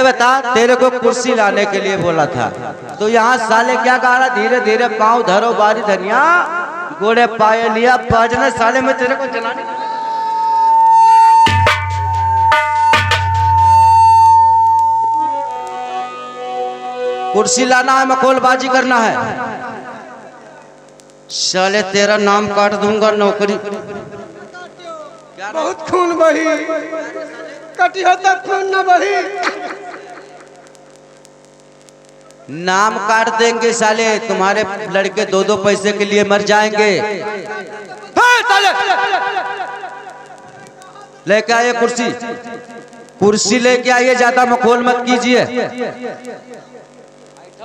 बता, तेरे को कुर्सी लाने के लिए बोला था तो यहाँ साले क्या कह रहा, धीरे धीरे पाँव धरो बारी धनिया गोड़े पाए लिया बाजने साले में तेरे को जलाने। कुर्सी लाना है, मखौलबाजी करना है, साले तेरा नाम काट दूंगा नौकरी। बहुत खून बही, कटी होता खून न बही। नाम काट देंगे साले, तुम्हारे लड़के दो दो पैसे के लिए मर जाएंगे। लेके आइए कुर्सी, कुर्सी लेके आइए, ज्यादा मखौल मत कीजिए। बैठो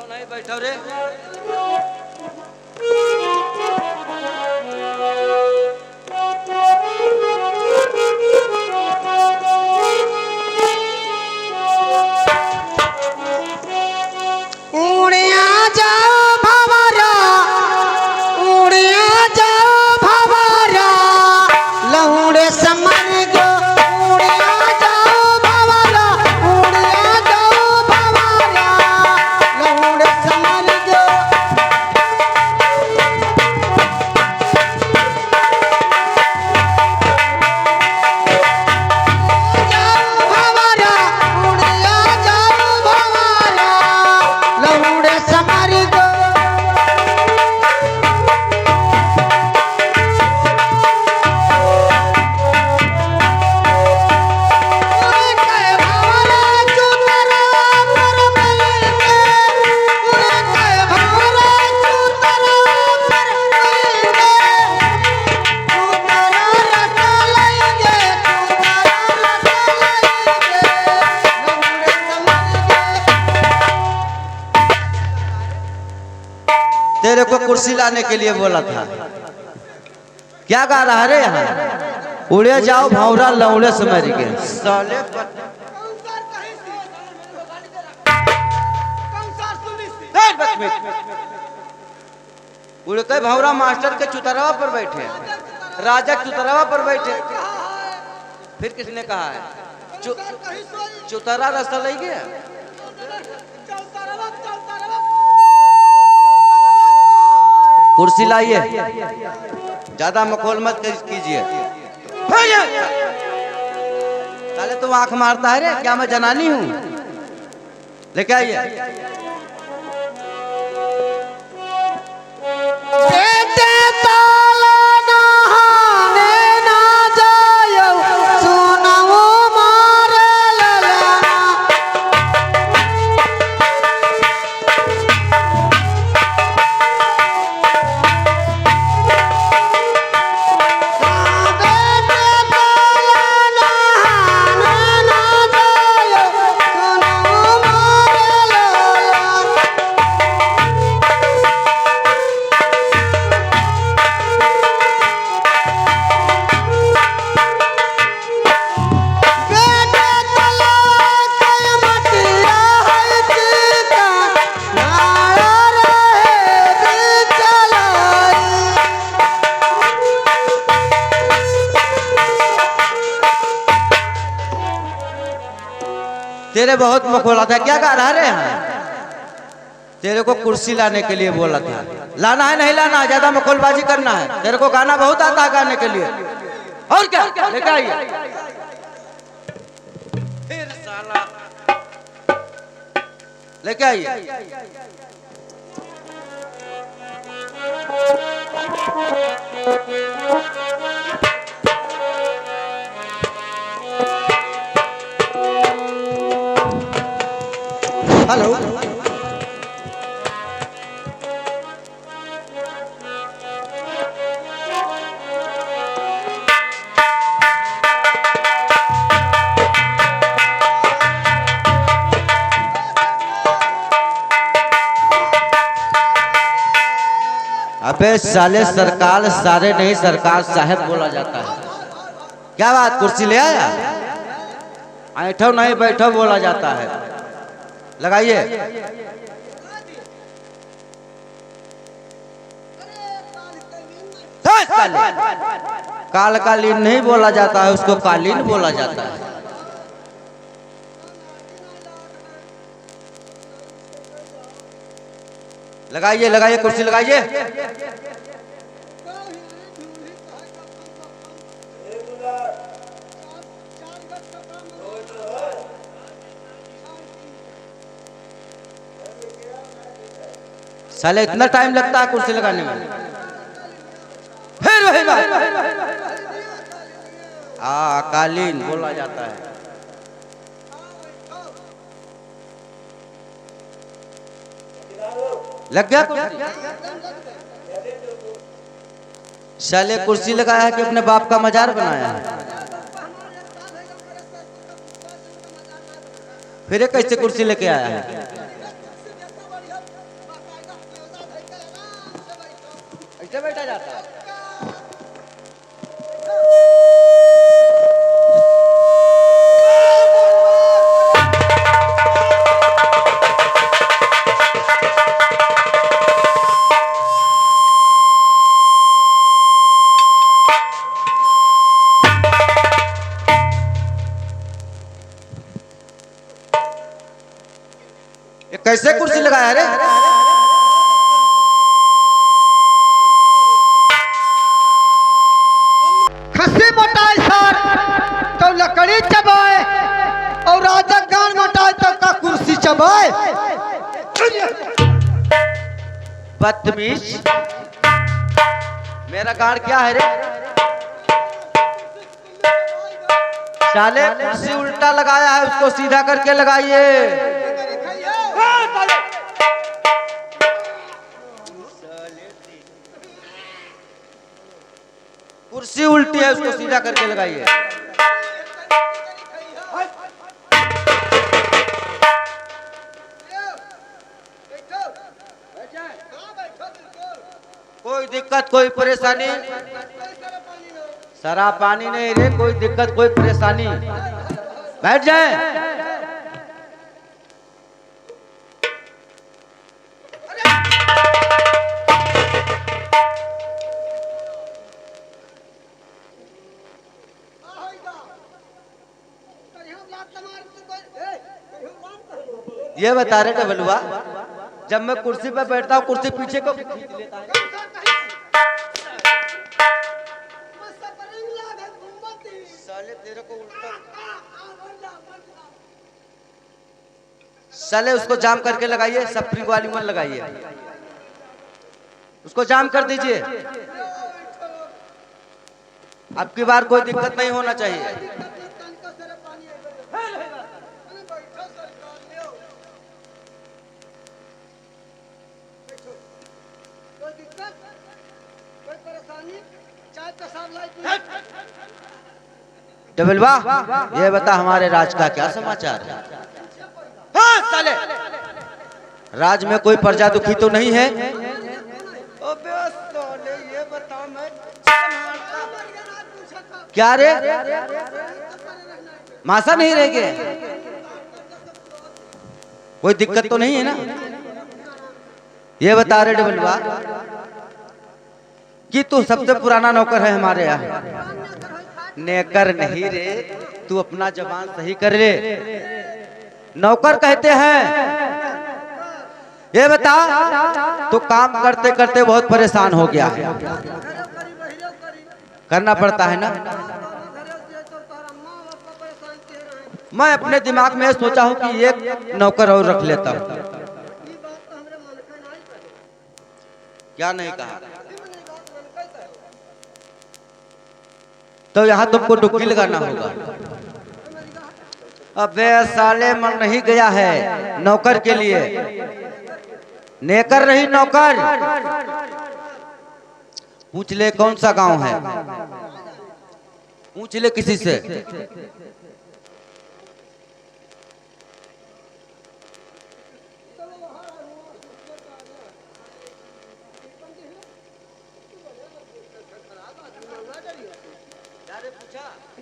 नहीं बैठो रे। तेरे को कुर्सी लाने के लिए बोला था। क्या गा रहा रे यहाँ, उड़े जाओ भौरा लौड़े से मर गए साले। उड़े के भौरा मास्टर के चुतरवा पर बैठे, राजा चुतरवा पर बैठे। फिर किसने कहा है चुतरा रास्ता ले गया। कुर्सी लाइए, ज्यादा मखौल मत कीजिए। साले तुम आंख मारता है रे, क्या मैं जनानी हूँ? लेके आइए। तेरे बहुत मखौला था, क्या गा रहा रे यहाँ? तेरे को कुर्सी लाने के लिए बोला था। लाना है नहीं लाना, ज्यादा मखौलबाजी करना है। तेरे को गाना बहुत आता है गाने के लिए। और क्या लेके आइए। फिर साला लेके आइए। हेलो, अबे साले सरकार सारे नहीं, सरकार साहब बोला जाता है। क्या बात, कुर्सी ले आया? ऐठो नहीं बैठो बोला जाता है। लगाइए। काल कालीन नहीं बोला जाता है, उसको कालीन बोला जाता है। लगाइए लगाइए कुर्सी लगाइए। साले इतना टाइम लगता है कुर्सी लगाने में। फिर वही बात, कालीन बोला जाता है। लग गया कुर्सी? साले कुर्सी लगाया है कि अपने बाप का मजार बनाया है? फिर कैसे कुर्सी लेके आया है? ऐसे बैठा जाता है? ये कैसे कुर्सी लगाया रे? खस्सी मोटाई सर तो लकड़ी चबाए और राजा गान मोटाए तो का कुर्सी चबाए। बदतमीज, मेरा गाड़ क्या है रे? साले कुर्सी उल्टा लगाया है, उसको सीधा करके लगाइए। कुर्सी उल्टी है, उसको सीधा करके लगाइए। कोई दिक्कत कोई परेशानी? सारा पानी नहीं रे, कोई दिक्कत कोई परेशानी? बैठ जाए। ये बता रहे डबलुआ, जब मैं कुर्सी पर बैठता हूँ कुर्सी पीछे को खींच लेता है। साले तेरे को उल्टा, साले उसको जाम करके लगाइए, सप्रिंग वाली मत लगाइए, उसको जाम कर दीजिए। अब की बार कोई दिक्कत नहीं होना चाहिए। डबलवा, ये बता हमारे राज का क्या समाचार है? हाँ साले, राज में कोई प्रजा दुखी तो नहीं है? ये बता मैं क्या रे, मासा नहीं रह गए? कोई दिक्कत तो नहीं है ना? ये बता रहे डबलवा कि तू सबसे पुराना नौकर है हमारे यहाँ। नेकर नहीं रे, तू अपना जबान सही कर ले। नौकर कहते हैं। ये बता, तो काम करते करते बहुत परेशान हो गया है, करना पड़ता है ना? मैं अपने दिमाग में सोचा हूँ कि एक नौकर और रख लेता हूँ। क्या नहीं कहा? तो यहाँ तुमको डुबकी लगाना होगा। अबे साले, मन नहीं गया है नौकर के लिए। नेकर रही नौकर। पूछ ले कौन सा गांव है, पूछ ले किसी से।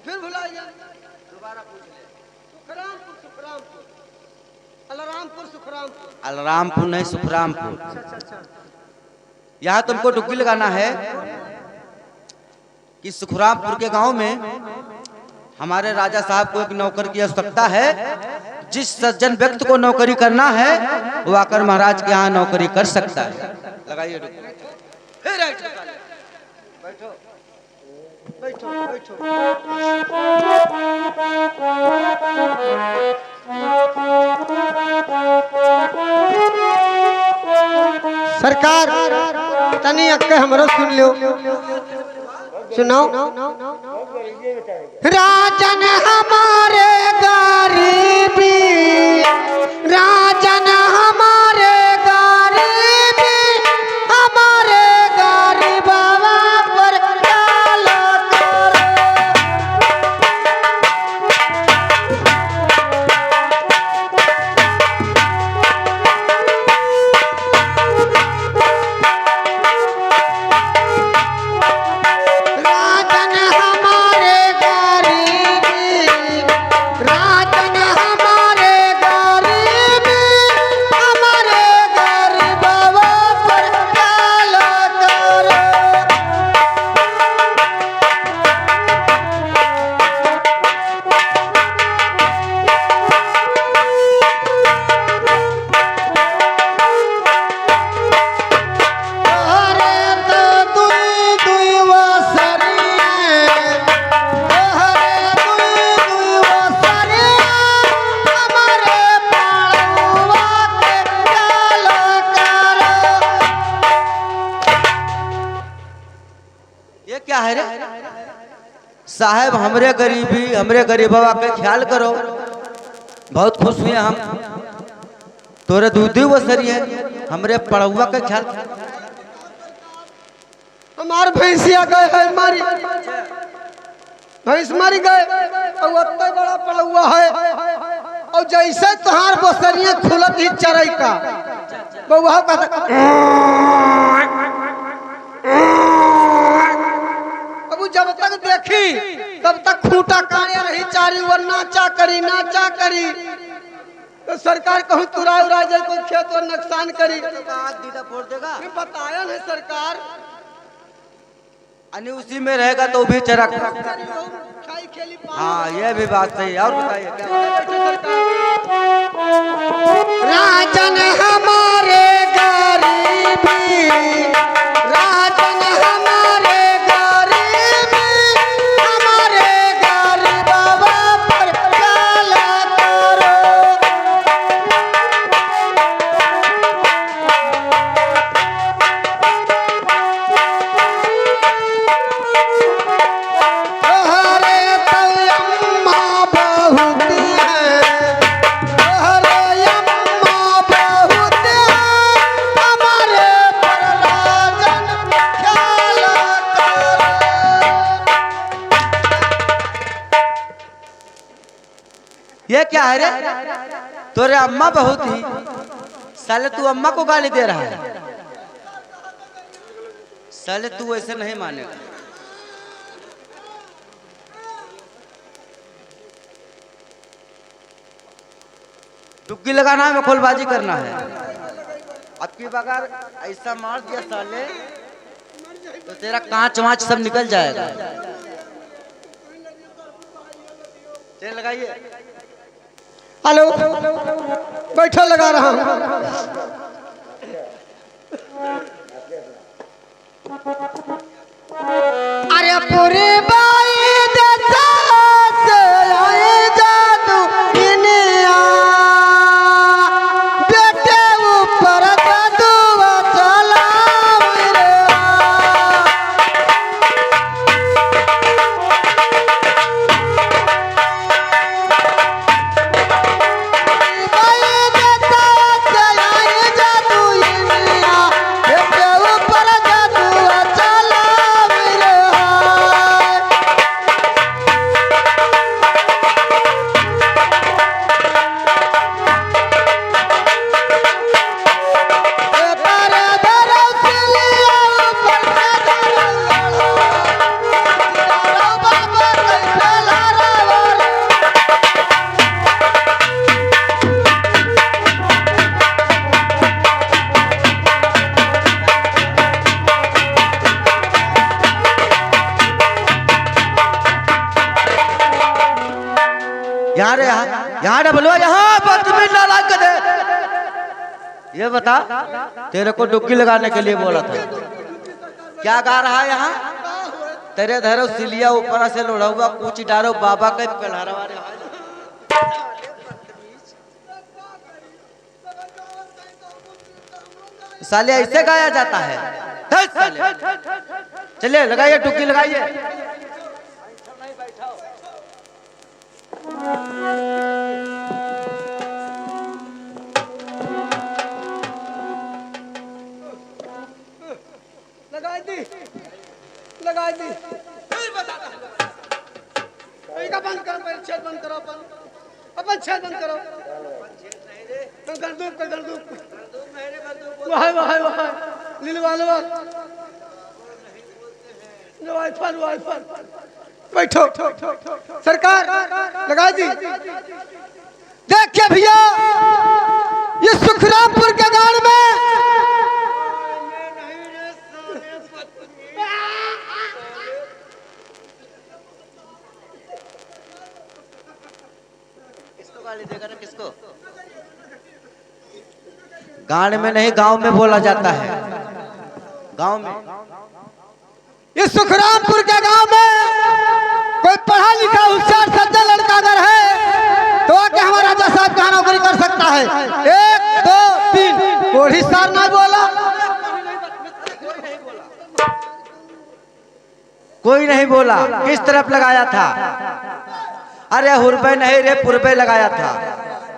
फिर भुलाइए, दोबारा पूछ ले। सुखरामपुर, सुखरामपुर, अलरामपुर, सुखरामपुर। अलरामपुर नहीं, सुखरामपुर। यहाँ तुमको डुबकी लगाना है कि सुखरामपुर के गांव में हमारे राजा साहब को एक नौकर की आवश्यकता है। जिस सज्जन व्यक्ति को नौकरी करना है वो आकर महाराज के यहाँ नौकरी कर सकता है। लगाइए बैठो बैठो बैठो। सरकार तनी अक्के हमरो सुन लो, सुनाओ। राजन हमारे गरीबी, राजन हमारे गरीबी, हमारे गरीबवा पर डालो करो। राजन हमारे गरीबी, राजन हमारे गरीबी, हमारे गरीबवा पर डालो करो। अरे तो दुई दुई वसरिए, अरे दुई दुई वसरिए, हमारे पाड़ुआ के डालो करो। ये क्या है रे साहब? हमरे गरीबी हमरे गरीबवा के ख्याल करो। बहुत खुश हुए हम, तोरे दूधी वसरी है, हमरे पड़ुआ के ख्याल। हमार भैंसिया गए है मारी, भैंस मर गए और उतना बड़ा पड़ुआ है, और जैसे तुहार बसरिया खुलत ही चरई का बउआ कहता अब जब तक देखी तब तक खूंटा काया रही चारी वर नाचा करी। तो सरकार कहूँ तुरा उरा जाए, कोई खेत और नुकसान करी, दीदा फोड़ देगा। ये बताया है सरकार। अनि उसी में रहेगा तो भी चरक। खाई खेली पानी। हाँ ये भी बात सही है। और बताइए क्या? राजन हमारे गरीबी, राजन हमारे गरीबी, हमारे गरीबवा पर डालो करो। अरे तो अम्मा बहुत है, अरे अम्मा बहुत है, हमारे पर राजन ख्याल करो। ये क्या है रे? तोरे अम्मा बहुत ही साले, तू अम्मा को गाली दे रहा है साले, तू ऐसे नहीं मानेगा। डुबकी लगाना है, मखौलबाजी करना है। अब की बगैर ऐसा मार दिया साले तो तेरा कांच वाँच सब निकल जाएगा। चल लगाइए। हेलो, बैठो, लगा रहा हूँ। अरे पूरे बाई देता से आए जादू इनिया, बेटे ऊपर जादू चला मेरे। यहाँ रे यहाँ यहाँ डबलवा यहाँ बदतमीज नालायक गधे। ये बता, तेरे को डुबकी लगाने के लिए बोला था। क्या गा रहा है यहाँ? तेरे धरो सिलिया ऊपर से लोढ़ा हुआ कूची डारो बाबा के पेड़ारा वाले। साले ऐसे गाया जाता है? साले चलिए लगाइए डुबकी लगाइए। लगाई दी, लगाई दी। का बंद करो, पहले छेद बंद करो, अपन छेद बंद करो। गंदूक, गंदूक, वाह वाह वाह, लीलवा लो, वाइफर वाइफर, बैठो। सरकार लगा दी। देखिए भैया, ये सुखरामपुर के गांव में गाली देगा ना किसको? गांव में नहीं, गांव में बोला जाता है। गांव में, इस सुखरामपुर के गांव में कोई पढ़ा लिखा होशियार सज्जन लड़का अगर है तो आके हमारा राजा साहब का नौकरी कर सकता है। 1 2 3 कोई सार ना बोला, कोई नहीं बोला। किस तरफ लगाया था? अरे हुरबे नहीं रे, पूर्वे लगाया था,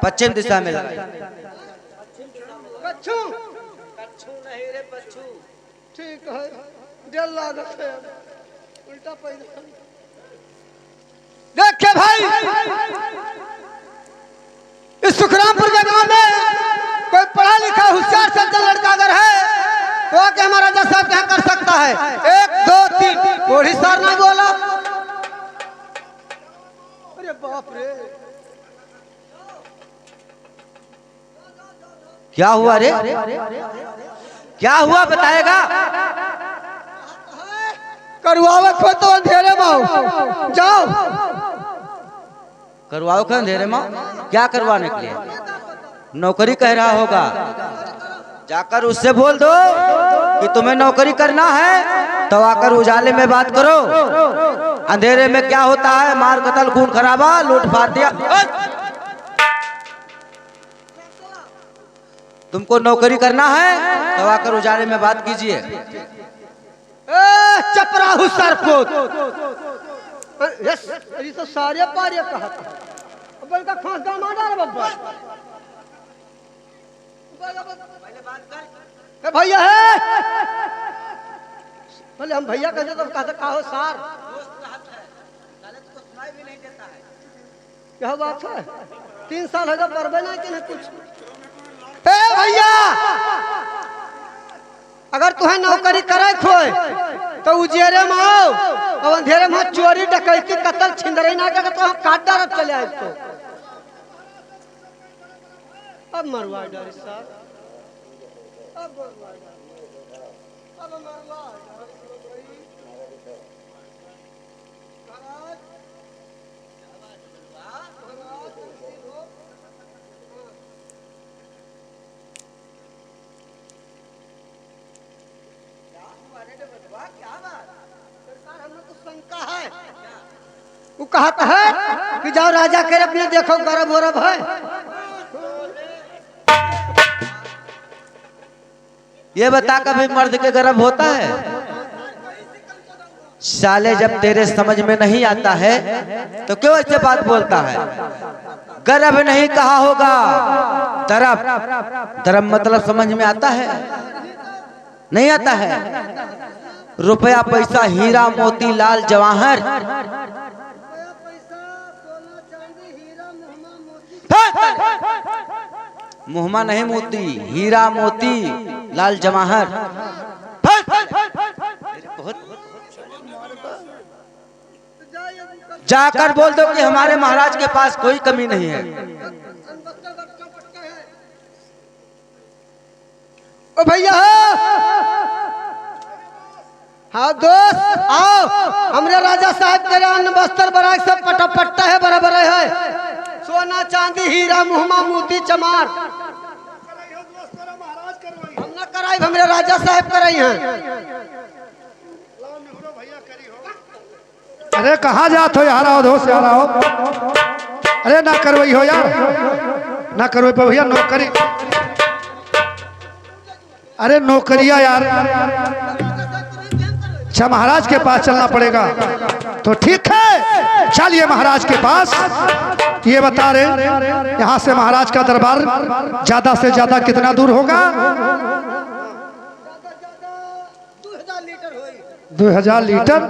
पश्चिम दिशा में लगाया। कच्छू नहीं रे, पच्छू। ठीक है, दिल लागत है, उल्टा पैदा। देखिए भाई, इस सुखरामपुर के गांव में कोई पढ़ा लिखा होशियार सज्जन लड़का अगर है तो आके हमारा राजा साहब क्या कर सकता है। 1 2 3 कोई सार ना बोला। अरे बाप रे, क्या हुआ रे? क्या हुआ बताएगा? करवावे को तो अंधेरे में जाओ। करवाओ क्या अंधेरे में? क्या करवाने के लिए? नौकरी कह रहा होगा, जाकर उससे बोल दो कि तुम्हें नौकरी करना है तो आकर उजाले में बात करो। अंधेरे में क्या होता है? मार कतल, खून खराबा, लूट फाड़ दिया। तुमको नौकरी करना है तो आकर उजाले में बात कीजिए। चपरा हुसरपुत, ये तो सारे पारे कहा था। अब का खास गांव मार डाल बब्बा। ए भैया है, पहले हम भैया कहते तो कहते कहो सार। क्या बात है? 3 साल हो गए पढ़बे नहीं कि कुछ। ए भैया, अगर तुम्हें नौकरी करे खोए तो उजेरे में आओ, और अंधेरे में चोरी डकैती कत्ल छिंदरई ना कर तो हम काट डाल चले आए। तो अब मरवा डाली साहब, अब मरवा डाली, अब मरवा वो कहता है कि जाओ राजा के अपने देखो गरब वरब है। ये बता कभी मर्द के गर्भ होता है? साले जब तेरे समझ में नहीं आता है तो क्यों ऐसे बात बोलता है? गर्भ नहीं कहा होगा, तरफ। तरफ मतलब समझ में आता है? नहीं आता है। रुपया पैसा हीरा मोती लाल जवाहर, मुहमा नहीं मोती, हीरा मोती लाल जवाहर। जाकर बोल दो कि हमारे महाराज के पास कोई कमी नहीं है। ओ भैया, हाँ दोस्त आओ, हमरे राजा साहब तेरे अन्न बस्तर बराग सब पट्टा है, बराबर है। सोना चांदी हीरा मुहमा मोती चमार हम न कराई, हमरे राजा साहब कराई हैं। अरे कहाँ जात हो यार, आओ दोस्त यार आओ। अरे ना करवई हो यार, ना करवई पे भैया नौकरी। अरे नौकरिया यार, अच्छा महाराज के पास चलना पड़ेगा तो ठीक है, चलिए महाराज के पास। ये बता रहे यहाँ से महाराज का दरबार ज्यादा से ज्यादा कितना दूर होगा? 2000 लीटर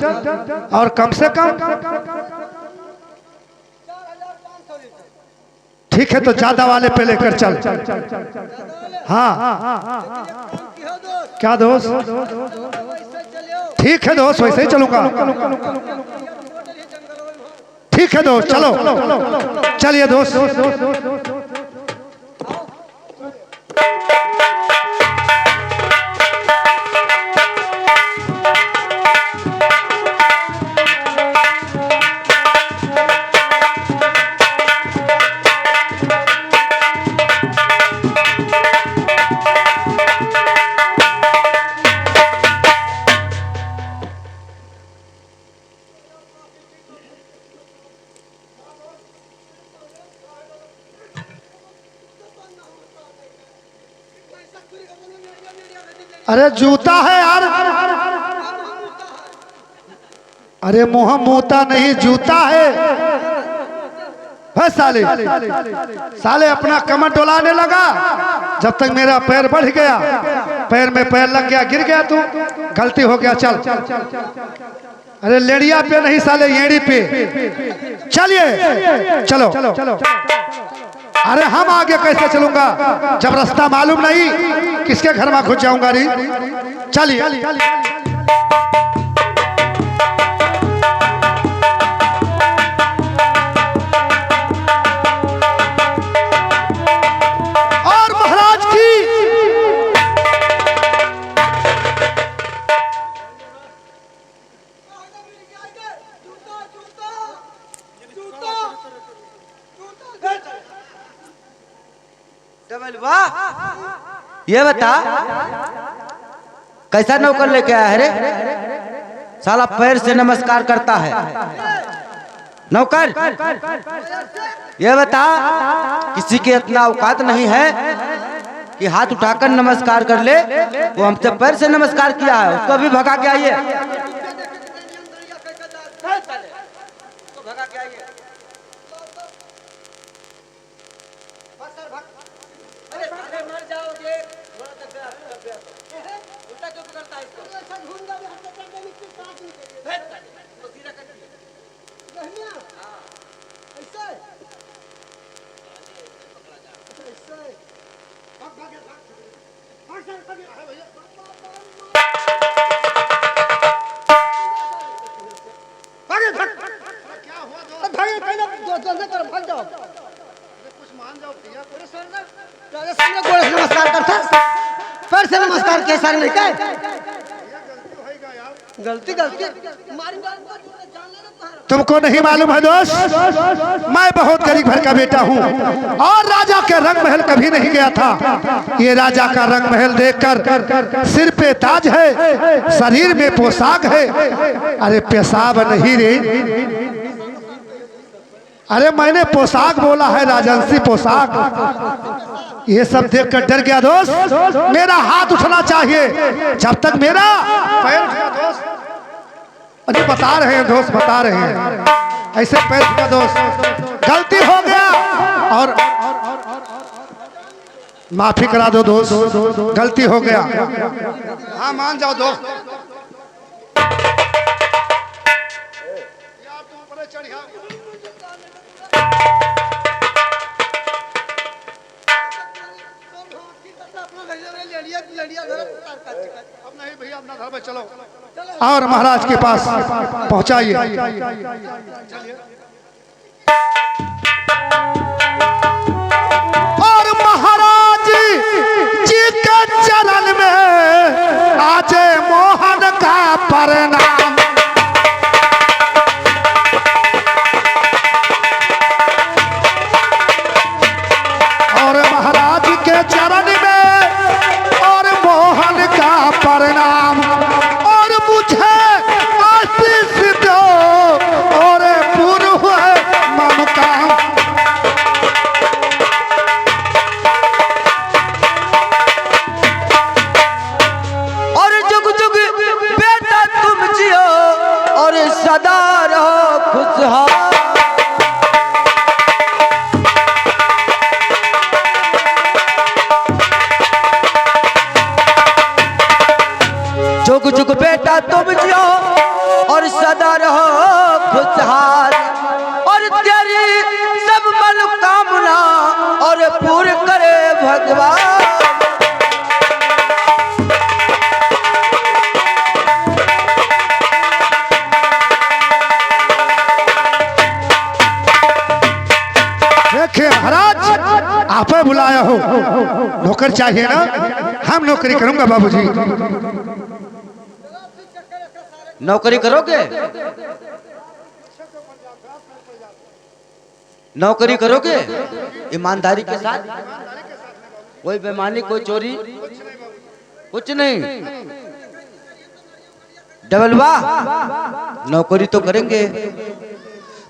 और कम से कम, ठीक है तो ज्यादा वाले पे लेकर चल। हाँ क्या दोस्त, ठीक है दोस्त वैसे ही चलूंगा। ठीक है दोस्त चलो, चलिए दोस्त। अरे जूता है यार, अरे मुँह मूता नहीं जूता है। बस साले साले अपना कमर डोलाने लगा, जब तक मेरा पैर बढ़ गया, पैर में पैर लग गया, गिर गया तू, गलती हो गया चल। अरे लेड़िया पे नहीं साले येड़ी पे, चलिए चलो। अरे हम आगे कैसे चलूंगा जब रास्ता मालूम नहीं, किसके घर में घुस जाऊंगा री। चलिए और महाराज की ये बता कैसा नौकर लेके आया है रे? साला पैर से नमस्कार करता है नौकर। ये बता किसी के इतना औकात नहीं है कि हाथ उठाकर नमस्कार कर ले, वो हमसे पैर से नमस्कार किया है, उसको भी भगा के आइए। नमस्कार करता पैर से नमस्कार कैसा नहीं कहे, गलती तुमको नहीं मालूम है दोस्त, मैं बहुत गरीब घर का बेटा हूँ और राजा के रंग महल कभी नहीं गया था। ये राजा का रंग महल देखकर सिर पे ताज है, शरीर में पोशाक है, अरे पेशाब नहीं रे, अरे मैंने पोशाक बोला है, राजंसी पोशाक। ये सब देखकर डर गया दोस्त, मेरा हाथ उठना चाहिए जब तक मेरा पैर उठा दोस्त। अरे बता रहे हैं दोस्त, बता रहे हैं, ऐसे पैर उठा दोस्त, गलती हो गया और माफी करा दो दोस्त, गलती हो गया। हाँ मान जाओ दोस्त। चलो और महाराज के पास पहुंचाइए। और महाराज जी के चरण में आज मोहन का प्रणाम। भगवान। देखिए महाराज, आप बुलाया हो, नौकर चाहिए ना, हम नौकरी करूंगा बाबूजी। नौकरी करोगे? नौकरी करोगे ईमानदारी के साथ? कोई बेईमानी, कोई चोरी, कुछ नहीं। डबलवा नौकरी तो करेंगे,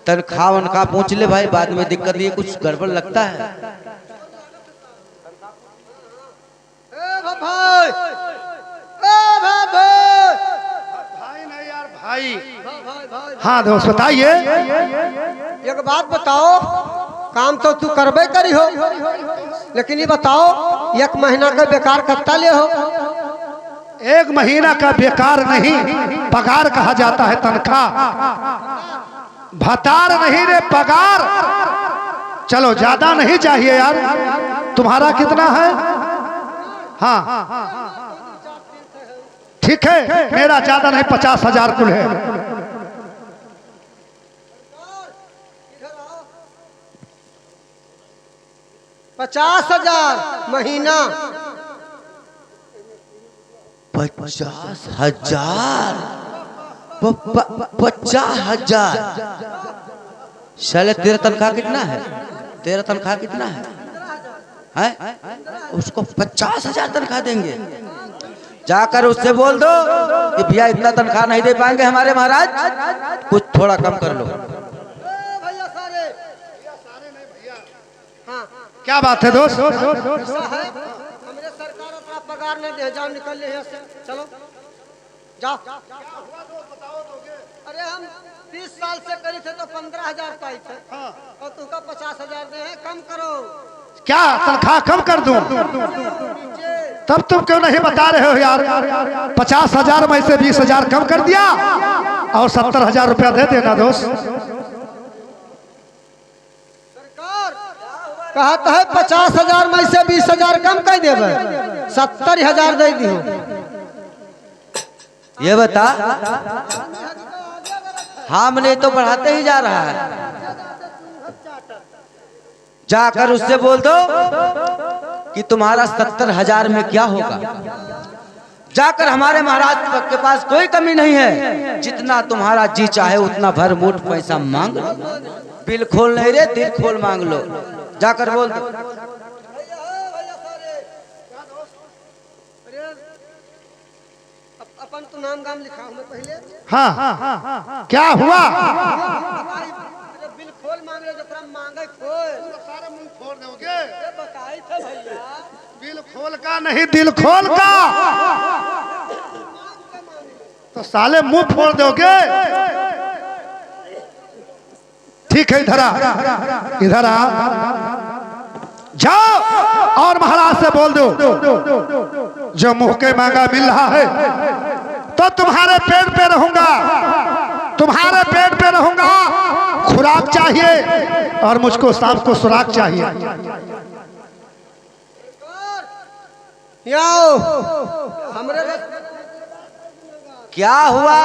तनख्वाह वनख्वाह पूछ ले भाई, बाद में दिक्कत ये कुछ गड़बड़ लगता है। भाई नहीं यार भाई। हाँ दोस्त बताइए। एक बात बताओ, काम तो तू करबे करी हो, लेकिन ये बताओ 1 महीना का बेकार कत्ता ले हो? 1 महीना का बेकार नहीं, पगार कहा जाता है, तनख्वाह, भतार नहीं रे, पगार। चलो ज्यादा नहीं चाहिए यार। तुम्हारा कितना है? हाँ ठीक है, मेरा ज्यादा नहीं, 50,000 कुल है। 50,000 महीना? 50,000? 50,000? साले तेरा तनख्वाह कितना है? तेरा तनख्वाह कितना है? हैं? उसको 50,000 तनख्वाह देंगे? जाकर उससे बोल दो कि भैया इतना तनख्वाह नहीं दे पाएंगे हमारे महाराज, कुछ थोड़ा कम कर लो। भैया सारे, हाँ क्या बात है दोस्त? ऐसा है, हमरे सरकार अपना पगार नहीं दे, जाओ निकल ले यहाँ से, चलो जाओ। अरे हम 30 साल से करी थे तो 15,000 पाई थे, और तुमका 50,000 दे हैं, कम करो। क्या तनख्वाह कम कर दूं? तब तुम क्यों नहीं बता रहे हो यार? 50,000 में से 20,000 कम कर दिया और 70,000 रुपया दे देना दोस्त। सरकार कहता है 50,000 में से 20,000 कम कर देवे, 70,000 दे दी। ये बता, हमने तो बढ़ाते ही जा रहा है। जाकर उससे बोल दो कि तुम्हारा 70,000 में क्या होगा। जाकर हमारे महाराज के पास कोई कमी नहीं है, जितना तुम्हारा जी चाहे उतना भर मुठ पैसा मांग लो, बिल खोल नहीं रे, दिल खोल मांग लो। जाकर बोल दो। अपन तो नाम गाम लिखा हूँ पहले। हाँ क्या हुआ? बिल खोल मांग लो, जब मांगे खोल, सारा मुंह फोड़ दोगे? बताई थे भैया, बिल खोल का नहीं, दिल खोल का। तो साले मुंह फोड़ दोगे? ठीक है, इधर आ, इधर आ, जाओ और महाराज से बोल दो जो मुंह के मांगा मिल रहा है तो तुम्हारे पेट पे रहूंगा, तुम्हारे पेट पे रहूंगा। खुराक चाहिए और मुझको सांप को सुराग चाहिए। आओ हमरे क्या हुआ?